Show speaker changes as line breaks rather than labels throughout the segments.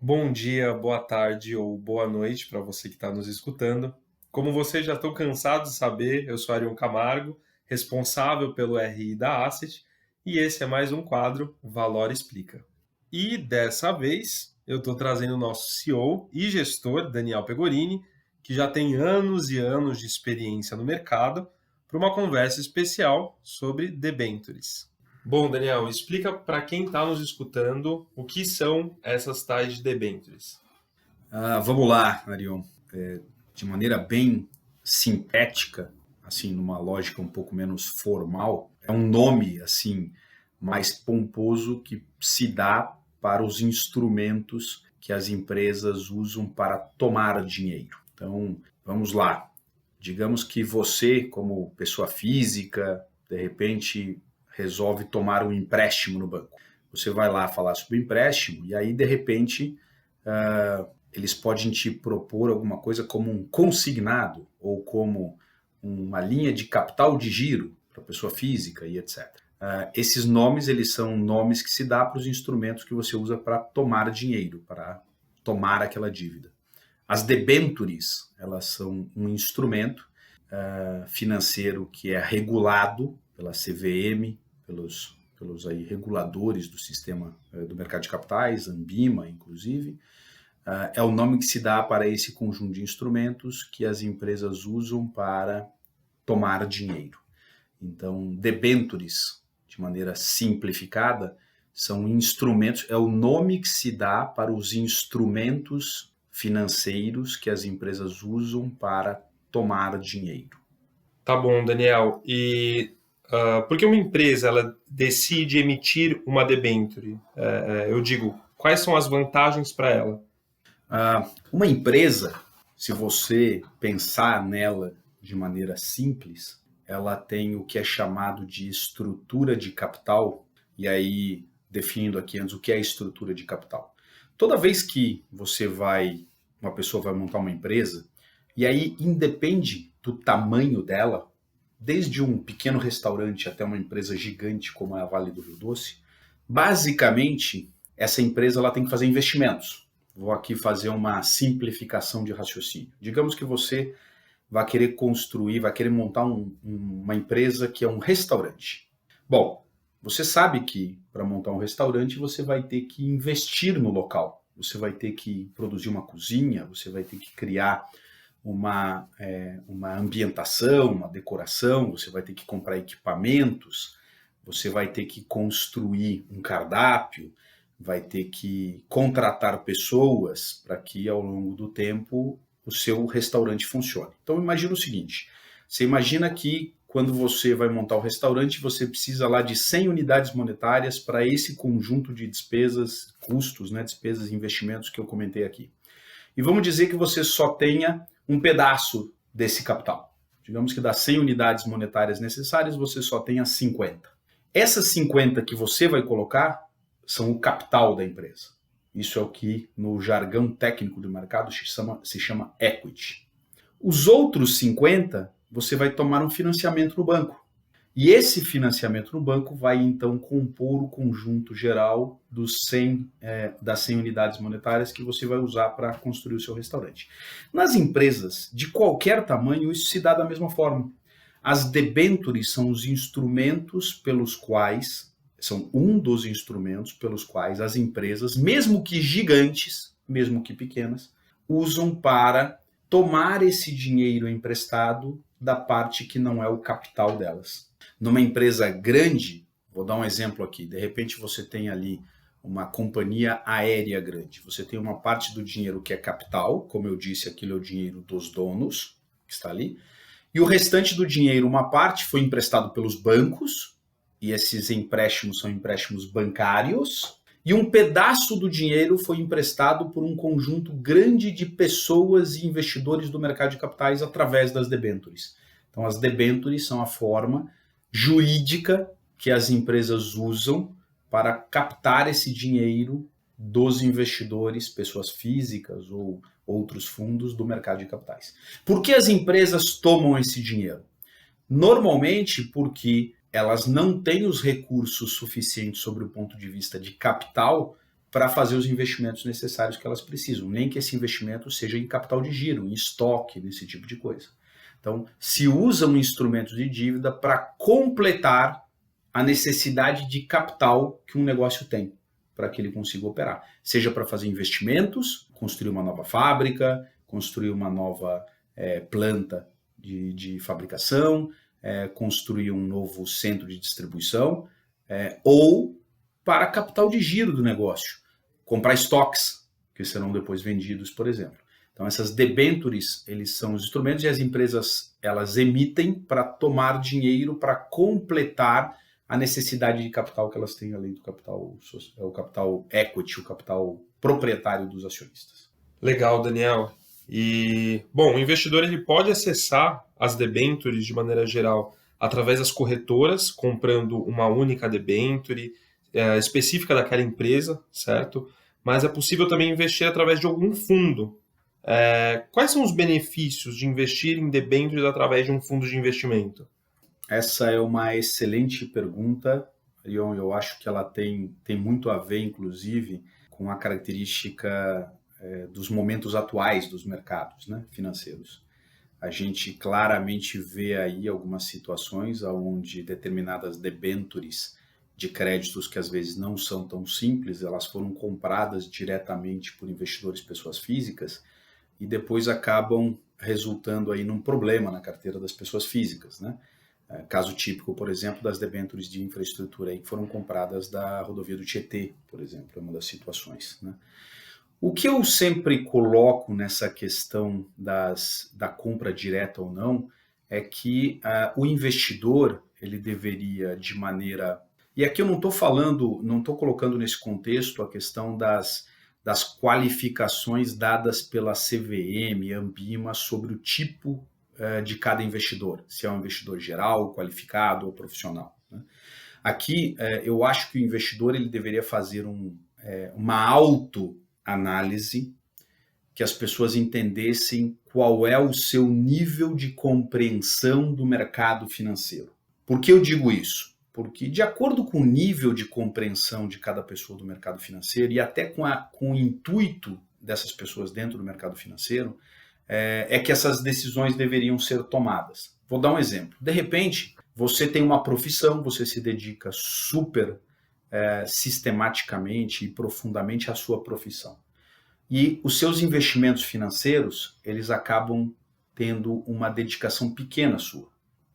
Bom dia, boa tarde ou boa noite para você que está nos escutando. Como vocês já estão cansados de saber, eu sou Arion Camargo, responsável pelo RI da Asset, e esse é mais um quadro Valor Explica. E dessa vez eu estou trazendo o nosso CEO e gestor, Daniel Pegorini, que já tem anos e anos de experiência no mercado, para uma conversa especial sobre debentures. Bom, Daniel, explica para quem está nos escutando o que são essas tais de debentures.
Vamos lá, Arion. De maneira bem sintética, assim, numa lógica um pouco menos formal, é um nome assim mais pomposo que se dá para os instrumentos que as empresas usam para tomar dinheiro. Então, vamos lá. Digamos que você, como pessoa física, de repente resolve tomar um empréstimo no banco. Você vai lá falar sobre o empréstimo e aí, de repente, eles podem te propor alguma coisa como um consignado ou como uma linha de capital de giro para pessoa física e etc. Esses nomes, eles são nomes que se dá para os instrumentos que você usa para tomar dinheiro, para tomar aquela dívida. As debentures, elas são um instrumento financeiro que é regulado pela CVM, pelos aí, reguladores do sistema do mercado de capitais, Anbima, inclusive. É o nome que se dá para esse conjunto de instrumentos que as empresas usam para tomar dinheiro. Então, debentures, de maneira simplificada, são instrumentos, é o nome que se dá para os instrumentos financeiros que as empresas usam para tomar dinheiro.
Tá bom, Daniel. E por que uma empresa ela decide emitir uma debenture? Eu digo, quais são as vantagens para ela?
Uma empresa, se você pensar nela de maneira simples, ela tem o que é chamado de estrutura de capital, e aí definindo aqui antes o que é estrutura de capital. Toda vez que uma pessoa vai montar uma empresa, e aí independe do tamanho dela, desde um pequeno restaurante até uma empresa gigante como é a Vale do Rio Doce, basicamente essa empresa ela tem que fazer investimentos. Vou aqui fazer uma simplificação de raciocínio. Digamos que você vai querer construir, vai querer montar uma empresa que é um restaurante. Bom, você sabe que para montar um restaurante você vai ter que investir no local. Você vai ter que produzir uma cozinha, você vai ter que criar uma ambientação, uma decoração, você vai ter que comprar equipamentos, você vai ter que construir um cardápio, vai ter que contratar pessoas para que ao longo do tempo o seu restaurante funcione. Então imagina o seguinte, você imagina que quando você vai montar o restaurante, você precisa lá de 100 unidades monetárias para esse conjunto de despesas, custos, despesas e investimentos que eu comentei aqui. E vamos dizer que você só tenha um pedaço desse capital. Digamos que das 100 unidades monetárias necessárias, você só tenha 50. Essas 50 que você vai colocar são o capital da empresa. Isso é o que no jargão técnico do mercado se chama equity. Os outros 50, você vai tomar um financiamento no banco. E esse financiamento no banco vai então compor o conjunto geral das 100 unidades monetárias que você vai usar para construir o seu restaurante. Nas empresas de qualquer tamanho, isso se dá da mesma forma. As debentures são os instrumentos pelos quais, são um dos instrumentos pelos quais as empresas, mesmo que gigantes, mesmo que pequenas, usam para tomar esse dinheiro emprestado da parte que não é o capital delas. Numa empresa grande, vou dar um exemplo aqui, de repente você tem ali uma companhia aérea grande, você tem uma parte do dinheiro que é capital, como eu disse, aquilo é o dinheiro dos donos, que está ali, e o restante do dinheiro, uma parte foi emprestado pelos bancos, e esses empréstimos são empréstimos bancários, e um pedaço do dinheiro foi emprestado por um conjunto grande de pessoas e investidores do mercado de capitais através das debentures. Então, as debentures são a forma jurídica que as empresas usam para captar esse dinheiro dos investidores, pessoas físicas ou outros fundos do mercado de capitais. Por que as empresas tomam esse dinheiro? Normalmente porque elas não têm os recursos suficientes sobre o ponto de vista de capital para fazer os investimentos necessários que elas precisam, nem que esse investimento seja em capital de giro, em estoque, nesse tipo de coisa. Então, se usam instrumentos de dívida para completar a necessidade de capital que um negócio tem, para que ele consiga operar. Seja para fazer investimentos, construir uma nova fábrica, construir uma nova planta de fabricação, construir um novo centro de distribuição, ou para capital de giro do negócio, comprar estoques que serão depois vendidos, por exemplo. Então essas debêntures, eles são os instrumentos e as empresas elas emitem para tomar dinheiro para completar a necessidade de capital que elas têm além do capital, o capital equity, o capital proprietário dos acionistas.
Legal, Daniel. E, bom, o investidor ele pode acessar as debêntures de maneira geral através das corretoras, comprando uma única debênture específica daquela empresa, certo? Mas é possível também investir através de algum fundo. Quais são os benefícios de investir em debêntures através de um fundo de investimento?
Essa é uma excelente pergunta, Ion. Eu acho que ela tem muito a ver, inclusive, com a característica dos momentos atuais dos mercados, né, financeiros. A gente claramente vê aí algumas situações onde determinadas debêntures de créditos que às vezes não são tão simples, elas foram compradas diretamente por investidores pessoas físicas e depois acabam resultando aí num problema na carteira das pessoas físicas, né? Caso típico, por exemplo, das debêntures de infraestrutura aí que foram compradas da rodovia do Tietê, por exemplo, é uma das situações, né? O que eu sempre coloco nessa questão da compra direta ou não é que o investidor ele deveria de maneira... E aqui eu não estou colocando nesse contexto a questão das qualificações dadas pela CVM, Ambima, sobre o tipo de cada investidor, se é um investidor geral, qualificado ou profissional, né? Aqui eu acho que o investidor ele deveria fazer uma autoanálise, que as pessoas entendessem qual é o seu nível de compreensão do mercado financeiro. Por que eu digo isso? Porque de acordo com o nível de compreensão de cada pessoa do mercado financeiro e até com o intuito dessas pessoas dentro do mercado financeiro, é que essas decisões deveriam ser tomadas. Vou dar um exemplo. De repente, você tem uma profissão, você se dedica super sistematicamente e profundamente à sua profissão. E os seus investimentos financeiros, eles acabam tendo uma dedicação pequena sua.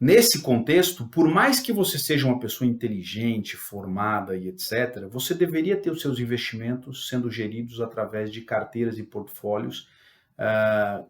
Nesse contexto, por mais que você seja uma pessoa inteligente, formada e etc., você deveria ter os seus investimentos sendo geridos através de carteiras e portfólios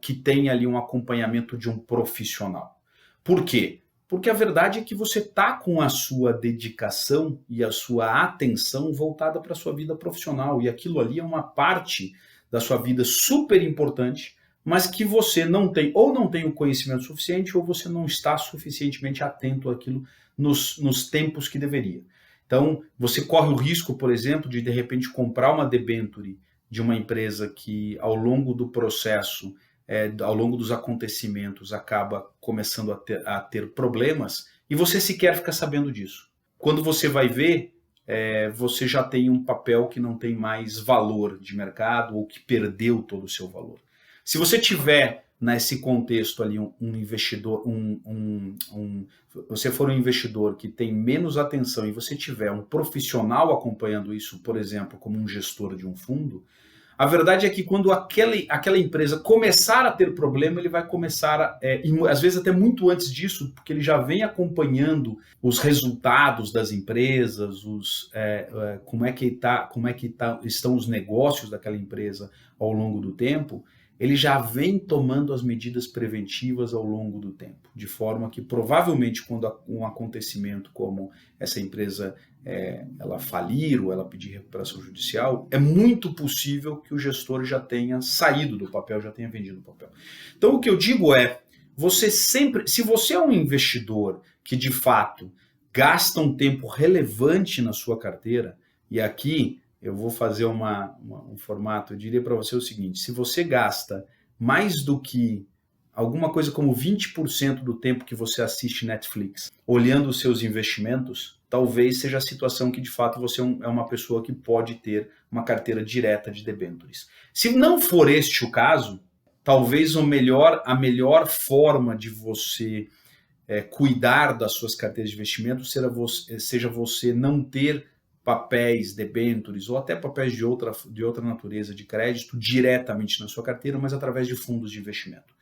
que tem ali um acompanhamento de um profissional. Por quê? Porque a verdade é que você está com a sua dedicação e a sua atenção voltada para a sua vida profissional, e aquilo ali é uma parte da sua vida super importante, mas que você não tem o conhecimento suficiente, ou você não está suficientemente atento àquilo nos tempos que deveria. Então, você corre o risco, por exemplo, de repente comprar uma debênture de uma empresa que ao longo do processo, ao longo dos acontecimentos, acaba começando a ter problemas, e você sequer fica sabendo disso. Quando você vai ver, você já tem um papel que não tem mais valor de mercado, ou que perdeu todo o seu valor. Se você tiver nesse contexto ali um investidor, você for um investidor que tem menos atenção e você tiver um profissional acompanhando isso, por exemplo, como um gestor de um fundo, a verdade é que quando aquela empresa começar a ter problema, ele vai começar, às vezes até muito antes disso, porque ele já vem acompanhando os resultados das empresas, como é que estão os negócios daquela empresa ao longo do tempo. Ele já vem tomando as medidas preventivas ao longo do tempo, de forma que provavelmente quando um acontecimento como essa empresa ela falir ou ela pedir recuperação judicial, é muito possível que o gestor já tenha saído do papel, já tenha vendido o papel. Então o que eu digo se você é um investidor que de fato gasta um tempo relevante na sua carteira, e aqui eu vou fazer um formato, eu diria para você o seguinte: se você gasta mais do que alguma coisa como 20% do tempo que você assiste Netflix olhando os seus investimentos, talvez seja a situação que de fato você é uma pessoa que pode ter uma carteira direta de debêntures. Se não for este o caso, talvez a melhor forma de você cuidar das suas carteiras de investimento seja você não ter papéis, debêntures ou até papéis de outra natureza de crédito diretamente na sua carteira, mas através de fundos de investimento.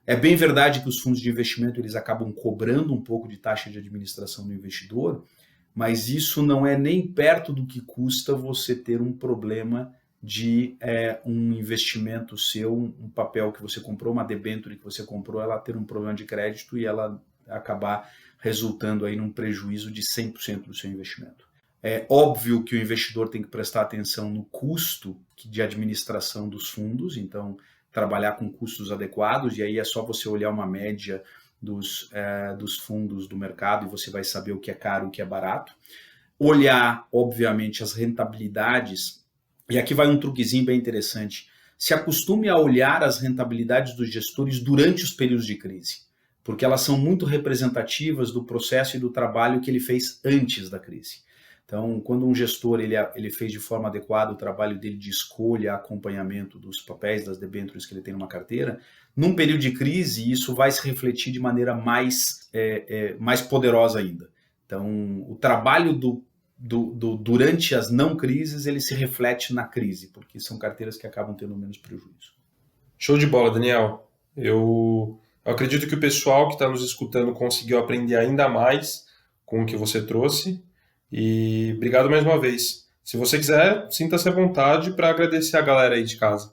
É bem verdade que os fundos de investimento eles acabam cobrando um pouco de taxa de administração do investidor, mas isso não é nem perto do que custa você ter um problema de um investimento seu, um papel que você comprou, uma debênture que você comprou, ela ter um problema de crédito e ela acabar resultando aí num prejuízo de 100% do seu investimento. É óbvio que o investidor tem que prestar atenção no custo de administração dos fundos, então trabalhar com custos adequados, e aí é só você olhar uma média dos fundos do mercado e você vai saber o que é caro e o que é barato. Olhar, obviamente, as rentabilidades, e aqui vai um truquezinho bem interessante, se acostume a olhar as rentabilidades dos gestores durante os períodos de crise, porque elas são muito representativas do processo e do trabalho que ele fez antes da crise. Então, quando um gestor ele fez de forma adequada o trabalho dele de escolha, acompanhamento dos papéis, das debêntures que ele tem numa carteira, num período de crise, isso vai se refletir de maneira mais poderosa ainda. Então, o trabalho durante as não crises, ele se reflete na crise, porque são carteiras que acabam tendo menos prejuízo.
Show de bola, Daniel. Eu acredito que o pessoal que está nos escutando conseguiu aprender ainda mais com o que você trouxe. E obrigado mais uma vez. Se você quiser, sinta-se à vontade para agradecer a galera aí de casa.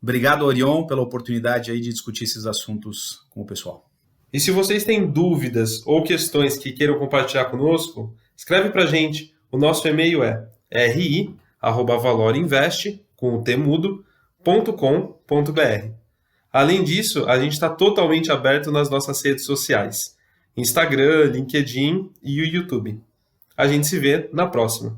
Obrigado, Orion, pela oportunidade aí de discutir esses assuntos com o pessoal.
E se vocês têm dúvidas ou questões que queiram compartilhar conosco, escreve para a gente. O nosso e-mail é ri@valorinvest.com.br. Além disso, a gente está totalmente aberto nas nossas redes sociais. Instagram, LinkedIn e o YouTube. A gente se vê na próxima.